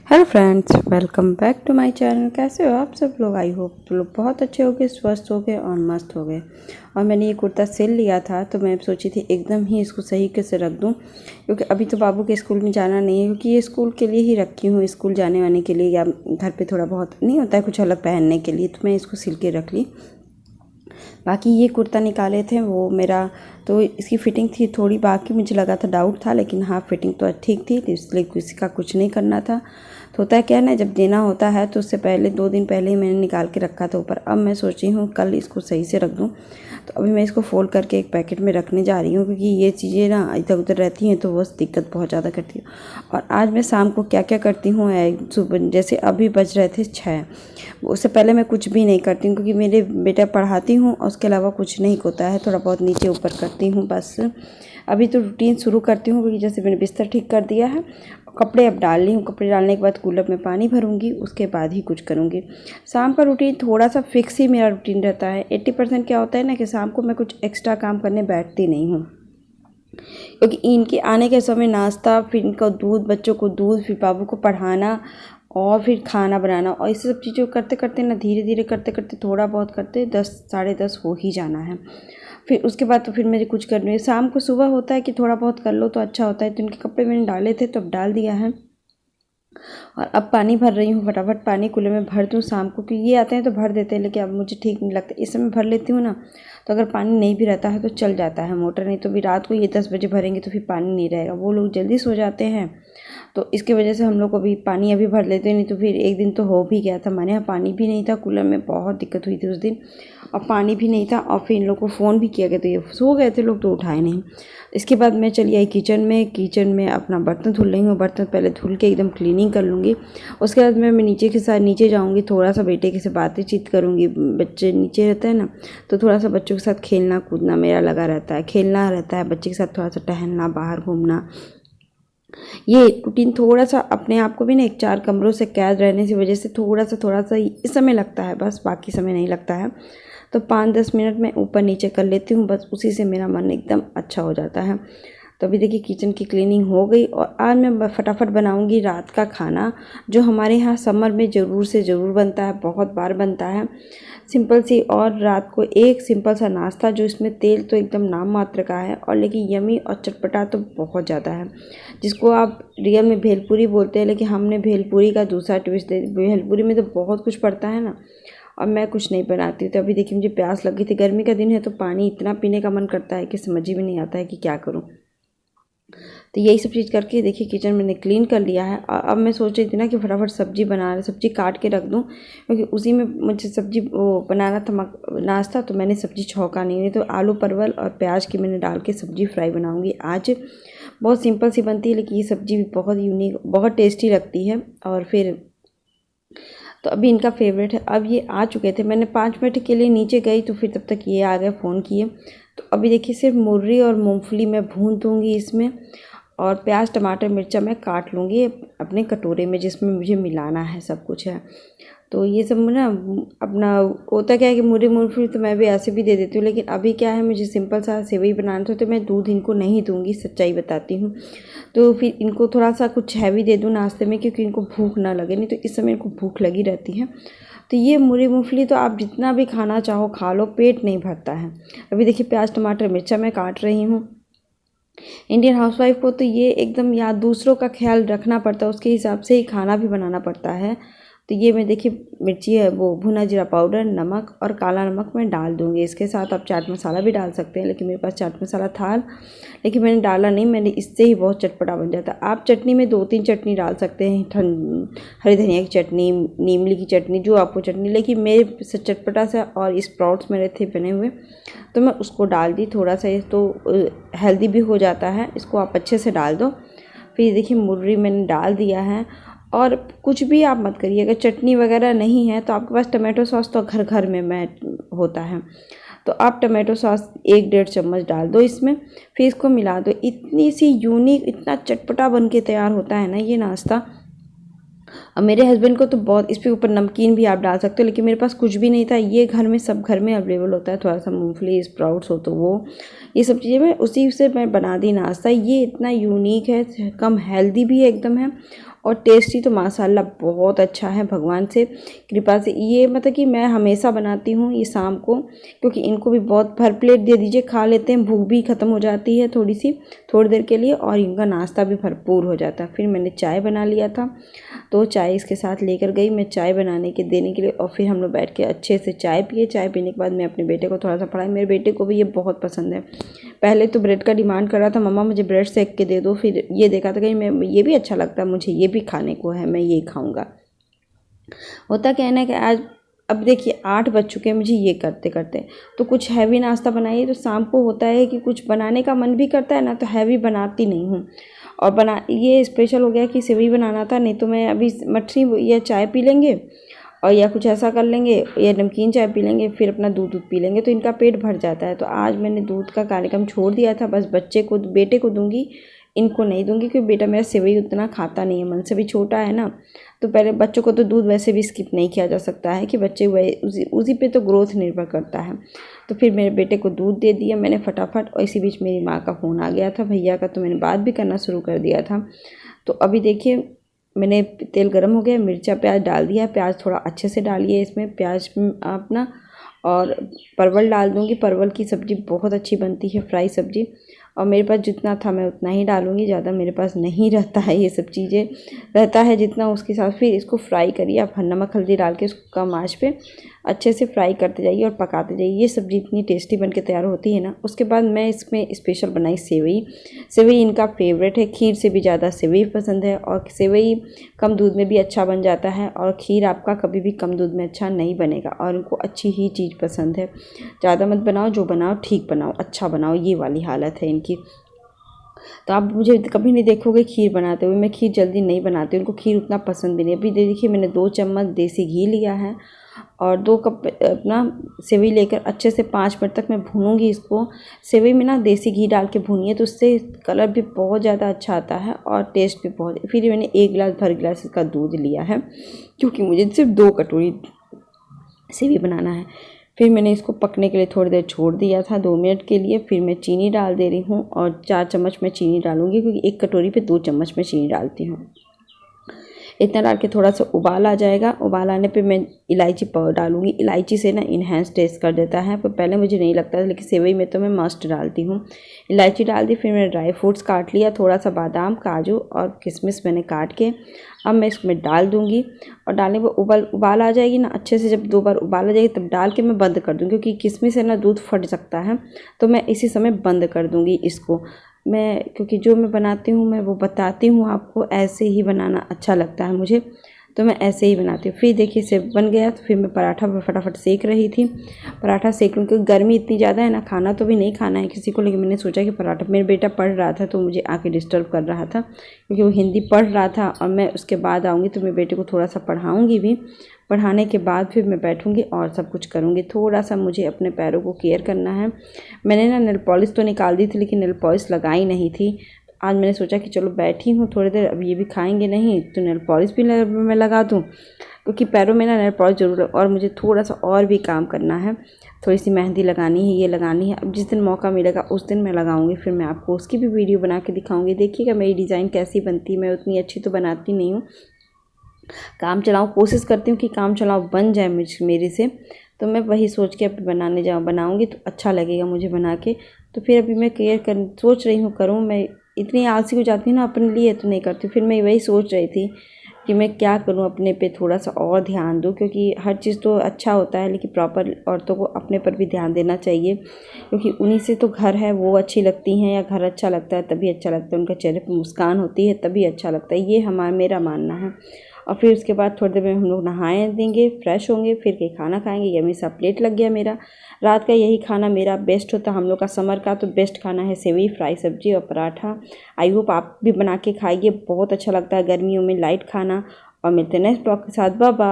Hello friends, welcome back to my channel. कैसे हो आप सब लोग? आई होप लोग बहुत अच्छे हो गए, स्वस्थ हो गए और मस्त हो गए। और मैंने ये कुर्ता सिल लिया था तो मैं सोची थी एकदम ही इसको सही कैसे रख दूं, क्योंकि अभी तो बाबू के स्कूल में जाना नहीं है, क्योंकि ये स्कूल के लिए ही रखी हूँ, स्कूल जाने वाने के लिए या घर पे थोड़ा बहुत नहीं होता है कुछ अलग पहनने के लिए, तो मैं इसको सिल के रख ली। बाकी ये कुर्ता निकाले थे वो मेरा, तो इसकी फ़िटिंग थी थोड़ी, बाकी मुझे लगा था डाउट था, लेकिन हाँ फ़िटिंग तो ठीक थी, तो इसलिए किसी का कुछ नहीं करना था। तो होता है क्या ना, जब देना होता है तो उससे पहले 2 दिन पहले ही मैंने निकाल के रखा था ऊपर। अब मैं सोची हूँ कल इसको सही से रख दूँ, तो अभी मैं इसको फ़ोल्ड करके एक पैकेट में रखने जा रही हूँ, क्योंकि ये चीज़ें ना इधर उधर रहती हैं तो बस दिक्कत बहुत ज़्यादा करती है। और आज मैं शाम को क्या क्या करती हूँ, सुबह जैसे अभी बज रहे थे 6, उससे पहले मैं कुछ भी नहीं करती हूँ, क्योंकि मेरे बेटा पढ़ाती हूँ और उसके अलावा कुछ नहीं होता है, थोड़ा बहुत नीचे ऊपर करती हूँ बस। अभी तो रूटीन शुरू करती हूँ, क्योंकि जैसे मैंने बिस्तर ठीक कर दिया है, कपड़े अब डाल ली हूँ। कपड़े डालने के बाद कूलर में पानी भरूंगी, उसके बाद ही कुछ करूँगी। शाम का रूटीन थोड़ा सा फिक्स ही मेरा रूटीन रहता है। 80% क्या होता है ना कि शाम को मैं कुछ एक्स्ट्रा काम करने बैठती नहीं हूँ, क्योंकि इनके आने के समय नाश्ता, फिर इनका दूध, बच्चों को दूध, फिर बाबू को पढ़ाना और फिर खाना बनाना, और इस सब चीज़ों करते करते ना, धीरे धीरे करते करते थोड़ा बहुत करते 10 साढ़े 10 हो ही जाना है। फिर उसके बाद तो फिर मुझे कुछ करना है। शाम को सुबह होता है कि थोड़ा बहुत कर लो तो अच्छा होता है। तो इनके कपड़े मैंने डाले थे तो अब डाल दिया है, और अब पानी भर रही हूँ। फटाफट पानी कूलर में भर दूँ शाम को, क्योंकि ये आते हैं तो भर देते हैं, लेकिन अब मुझे ठीक नहीं लगता। इस समय भर लेती हूँ ना, तो अगर पानी नहीं भी रहता है तो चल जाता है मोटर, नहीं तो भी रात को ये 10 बजे भरेंगे तो फिर पानी नहीं रहेगा। वो लोग जल्दी सो जाते हैं, तो इसकी वजह से हम लोग को भी पानी अभी भर लेते हैं। नहीं तो फिर एक दिन तो हो भी गया था, हमारे यहाँ पानी भी नहीं था, कूलर में बहुत दिक्कत हुई थी उस दिन, और पानी भी नहीं था। और फिर इन लोग को फ़ोन भी किया गया तो ये सो गए थे लोग, तो उठाए नहीं। इसके बाद मैं चली आई किचन में अपना बर्तन धुल रही हूँ। बर्तन पहले धुल के एकदम क्लीनिंग कर लूँगी, उसके बाद मैं नीचे जाऊँगी, थोड़ा सा बेटे के से बातचीत करूँगी। बच्चे नीचे रहते हैं ना, तो थोड़ा सा बच्चों के साथ खेलना कूदना मेरा लगा रहता है, खेलना रहता है बच्चे के साथ, थोड़ा सा टहलना, बाहर घूमना। ये रूटीन थोड़ा सा अपने आप को भी ना, एक 4 कमरों से कैद रहने की वजह से थोड़ा सा इस समय लगता है, बस बाकी समय नहीं लगता है। तो 5-10 मिनट में ऊपर नीचे कर लेती हूँ, बस उसी से मेरा मन एकदम अच्छा हो जाता है। तो अभी देखिए किचन की क्लीनिंग हो गई, और आज मैं फटाफट बनाऊंगी रात का खाना, जो हमारे यहाँ समर में ज़रूर से ज़रूर बनता है, बहुत बार बनता है। सिंपल सी, और रात को एक सिंपल सा नाश्ता, जो इसमें तेल तो एकदम नाम मात्र का है, और लेकिन यमी और चटपटा तो बहुत ज़्यादा है, जिसको आप रियल में भेलपूरी बोलते हैं, लेकिन हमने भेलपूरी का दूसरा ट्विस्ट दे। भेलपूरी में तो बहुत कुछ पड़ता है ना, और मैं कुछ नहीं बनाती। तो अभी देखिए मुझे प्यास लगी थी, गर्मी का दिन है तो पानी इतना पीने का मन करता है कि समझ ही में नहीं आता है कि क्या करूं। तो यही सब चीज़ करके देखिए किचन मैंने क्लीन कर लिया है, और अब मैं सोच रही थी ना कि फटाफट सब्जी काट के रख दूं, क्योंकि उसी में मुझे सब्जी वो बनाना था नाश्ता, तो मैंने सब्जी छौंका नहीं तो आलू परवल और प्याज की मैंने डाल के सब्जी फ्राई बनाऊंगी आज। बहुत सिंपल सी बनती है, लेकिन ये सब्जी भी बहुत यूनिक, बहुत टेस्टी लगती है। और फिर तो अभी इनका फेवरेट है। अब ये आ चुके थे, मैंने 5 मिनट के लिए नीचे गई तो फिर तब तक ये आ गए, फ़ोन किए। तो अभी देखिए सिर्फ मुर्री और मूंगफली मैं भून दूँगी इसमें, और प्याज टमाटर मिर्चा मैं काट लूँगी अपने कटोरे में, जिसमें मुझे मिलाना है सब कुछ है। तो ये सब ना अपना होता क्या है कि मुर्री मूंगफली तो मैं भी ऐसे भी दे देती हूँ, लेकिन अभी क्या है मुझे सिंपल सा सेवई बनाना था, तो मैं दूध इनको नहीं दूँगी, सच्चाई बताती हूँ। तो फिर इनको थोड़ा सा कुछ हैवी दे दूँ नाश्ते में, क्योंकि इनको भूख ना लगे, नहीं तो इस समय इनको भूख लगी रहती है। तो ये मुर्री मूंगफली तो आप जितना भी खाना चाहो खा लो, पेट नहीं भरता है। अभी देखिए प्याज टमाटर मिर्चा मैं काट रही हूँ। इंडियन हाउसवाइफ को तो ये एकदम या दूसरों का ख्याल रखना पड़ता है, उसके हिसाब से ही खाना भी बनाना पड़ता है। तो ये मैं देखिए मिर्ची है वो भुना जीरा पाउडर, नमक और काला नमक मैं डाल दूँगी। इसके साथ आप चाट मसाला भी डाल सकते हैं, लेकिन मेरे पास चाट मसाला था, लेकिन मैंने डाला नहीं, मैंने इससे ही बहुत चटपटा बन जाता। आप चटनी में 2-3 चटनी डाल सकते हैं, हरी धनिया की चटनी, नीमली की चटनी, जो आपको चटनी, लेकिन मेरे से चटपटा सा और स्प्राउट्स मेरे थे बने हुए, तो मैं उसको डाल दी थोड़ा सा, तो हेल्दी भी हो जाता है। इसको आप अच्छे से डाल दो। फिर देखिए मुर्री मैंने डाल दिया है, और कुछ भी आप मत करिए। अगर चटनी वगैरह नहीं है तो आपके पास टमाटो सॉस तो घर घर में होता है, तो आप टमाटो सॉस 1-1.5 चम्मच डाल दो इसमें, फिर इसको मिला दो। इतनी सी यूनिक, इतना चटपटा बन के तैयार होता है ना ये नाश्ता। और मेरे हस्बैंड को तो बहुत, इस पे ऊपर नमकीन भी आप डाल सकते हो, लेकिन मेरे पास कुछ भी नहीं था। ये घर में सब घर में अवेलेबल होता है, थोड़ा सा मूंगफली स्प्राउट्स हो तो वो, ये सब चीज़ें मैं उसी से मैं बना दी नाश्ता। ये इतना यूनिक है, कम हेल्दी भी एकदम है, और टेस्टी तो माशाल्लाह बहुत अच्छा है, भगवान से कृपा से। ये मतलब कि मैं हमेशा बनाती हूँ ये शाम को, क्योंकि इनको भी बहुत भर प्लेट दे दीजिए, खा लेते हैं, भूख भी ख़त्म हो जाती है थोड़ी देर के लिए, और इनका नाश्ता भी भरपूर हो जाता है। फिर मैंने चाय बना लिया था, तो चाय इसके साथ लेकर गई मैं चाय बनाने के देने के लिए, और फिर हम लोग बैठ के अच्छे से चाय पिए। चाय पीने के बाद मैं अपने बेटे को थोड़ा सा पढ़ाई, मेरे बेटे को भी ये बहुत पसंद है। पहले तो ब्रेड का डिमांड कर रहा था, मम्मा मुझे ब्रेड सेक के दे दो, फिर ये देखा था कि मैं ये भी अच्छा लगता है, मुझे ये भी खाने को है, मैं ये खाऊंगा। होता क्या है ना कि आज अब देखिए 8 बज चुके हैं मुझे ये करते करते, तो कुछ हैवी नाश्ता बनाइए। तो शाम को होता है कि कुछ बनाने का मन भी करता है ना, तो हैवी बनाती नहीं हूँ। और ये स्पेशल हो गया कि सेवई बनाना था, नहीं तो मैं अभी मठरी या चाय पी लेंगे, और या कुछ ऐसा कर लेंगे, या नमकीन चाय पी लेंगे, फिर अपना दूध पी लेंगे, तो इनका पेट भर जाता है। तो आज मैंने दूध का कार्यक्रम छोड़ दिया था, बस बेटे को दूंगी, इनको नहीं दूंगी, क्योंकि बेटा मेरा सेवई उतना खाता नहीं है, मन से भी छोटा है ना। तो पहले बच्चों को तो दूध वैसे भी स्किप नहीं किया जा सकता है, कि बच्चे उसी पे तो ग्रोथ निर्भर करता है। तो फिर मेरे बेटे को दूध दे दिया मैंने फटाफट, और इसी बीच मेरी माँ का फ़ोन आ गया था भैया का, तो मैंने बात भी करना शुरू कर दिया था। तो अभी देखिए मैंने तेल गर्म हो गया, मिर्चा प्याज डाल दिया। प्याज थोड़ा अच्छे से डालिए इसमें, प्याज अपना, और परवल डाल दूँगी। परवल की सब्ज़ी बहुत अच्छी बनती है, फ्राई सब्ज़ी, और मेरे पास जितना था मैं उतना ही डालूँगी, ज़्यादा मेरे पास नहीं रहता है ये सब चीज़ें, रहता है जितना उसके साथ। फिर इसको फ्राई करिए आप, नमक हल्दी डाल के इसको कम आँच पे अच्छे से फ्राई करते जाइए और पकाते जाइए। ये सब्ज़ी इतनी टेस्टी बन के तैयार होती है ना। उसके बाद मैं इसमें स्पेशल बनाई सेवई। सेवई इनका फेवरेट है, खीर से भी ज़्यादा सेवई पसंद है, और सेवई कम दूध में भी अच्छा बन जाता है, और खीर आपका कभी भी कम दूध में अच्छा नहीं बनेगा, और उनको अच्छी ही चीज़ पसंद है। ज़्यादा मत बनाओ, जो बनाओ ठीक बनाओ, अच्छा बनाओ, ये वाली हालत है इनकी। तो आप मुझे कभी नहीं देखोगे खीर बनाते हुए, मैं खीर जल्दी नहीं बनाती, उनको खीर उतना पसंद भी नहीं। अभी देखिए मैंने 2 चम्मच देसी घी लिया है, और 2 कप अपना सेवई लेकर अच्छे से 5 मिनट तक मैं भूनूंगी इसको। सेवई में ना देसी घी डाल के भूनिए, तो उससे कलर भी बहुत ज़्यादा अच्छा आता है, और टेस्ट भी बहुत। फिर मैंने 1 गिलास भर गिलास इसका दूध लिया है, क्योंकि मुझे सिर्फ 2 कटोरी सेवई बनाना है। फिर मैंने इसको पकने के लिए थोड़ी देर छोड़ दिया था, 2 मिनट के लिए। फिर मैं चीनी डाल दे रही हूँ, और 4 चम्मच मैं चीनी डालूंगी, क्योंकि 1 कटोरी पे 2 चम्मच मैं चीनी डालती हूँ। इतना डाल के थोड़ा सा उबाल आ जाएगा, उबाल आने पे मैं इलायची पाउडर डालूंगी। इलायची से ना इन्हेंस टेस्ट कर देता है, पर पहले मुझे नहीं लगता था, लेकिन सेवई में तो मैं मस्ट डालती हूँ। इलायची डाल दी। फिर मैंने ड्राई फ्रूट्स काट लिया, थोड़ा सा बादाम काजू और किशमिश मैंने काट के, अब मैं इसमें डाल दूँगी। और डालने के बाद उबाल आ जाएगी ना अच्छे से, जब 2 बार उबाल आ जाएगी तब डाल के मैं बंद कर दूँगी, क्योंकि किशमिश है ना दूध फट सकता है, तो मैं इसी समय बंद कर दूँगी इसको। क्योंकि जो मैं बनाती हूँ मैं वो बताती हूँ आपको, ऐसे ही बनाना अच्छा लगता है मुझे, तो मैं ऐसे ही बनाती हूँ। फिर देखिए सेब बन गया, तो फिर मैं पराठा फटाफट सेक रही थी। पराठा सेक लूँ, क्योंकि गर्मी इतनी ज़्यादा है ना, खाना तो भी नहीं खाना है किसी को, लेकिन मैंने सोचा कि पराठा, मेरा बेटा पढ़ रहा था तो मुझे आके डिस्टर्ब कर रहा था, क्योंकि वो हिंदी पढ़ रहा था, और मैं उसके बाद आऊँगी तो मेरे बेटे को थोड़ा सा पढ़ाऊँगी भी। पढ़ाने के बाद फिर मैं बैठूँगी और सब कुछ करूँगी। थोड़ा सा मुझे अपने पैरों को केयर करना है। मैंने ना नेल पॉलिश तो निकाल दी थी, लेकिन नेल पॉलिश लगाई नहीं थी। आज मैंने सोचा कि चलो बैठी हूँ थोड़ी देर, अब ये भी खाएंगे नहीं तो नेल पॉलिश भी मैं लगा दूँ, क्योंकि पैरों में ना नेल पॉलिश ज़रूर है। और मुझे थोड़ा सा और भी काम करना है, थोड़ी सी मेहंदी लगानी है, ये लगानी है। अब जिस दिन मौका मिलेगा उस दिन मैं लगाऊंगी, फिर मैं आपको उसकी भी वीडियो बना के दिखाऊंगी। देखिएगा मेरी डिज़ाइन कैसी बनती है। मैं उतनी अच्छी तो बनाती नहीं हूँ, काम चलाऊँ कोशिश करती हूँ कि काम चलाऊँ बन जाए मेरे से, तो मैं वही सोच के अब बनाऊँगी तो अच्छा लगेगा मुझे बना के। तो फिर अभी मैं सोच रही हूँ करूँ। मैं इतनी आलसी हो जाती हूँ ना अपने लिए, तो नहीं करती। फिर मैं वही सोच रही थी कि मैं क्या करूँ, अपने पे थोड़ा सा और ध्यान दूँ, क्योंकि हर चीज़ तो अच्छा होता है, लेकिन प्रॉपर औरतों को अपने पर भी ध्यान देना चाहिए, क्योंकि उन्हीं से तो घर है वो अच्छी लगती हैं, या घर अच्छा लगता है तभी अच्छा लगता है, उनके चेहरे पर मुस्कान होती है तभी अच्छा लगता है, ये मेरा मानना है। और फिर उसके बाद थोड़ी देर में हम लोग नहाए देंगे, फ्रेश होंगे, फिर के खाना खाएंगे। यम्मी सा प्लेट लग गया मेरा। रात का यही खाना मेरा बेस्ट होता है, हम लोग का समर का तो बेस्ट खाना है सेवई, फ्राई सब्जी और पराठा। आई होप आप भी बना के खाइए, बहुत अच्छा लगता है गर्मियों में लाइट खाना। और मिलते हैं नेक्स्ट ब्लॉग के साथ। Bye bye.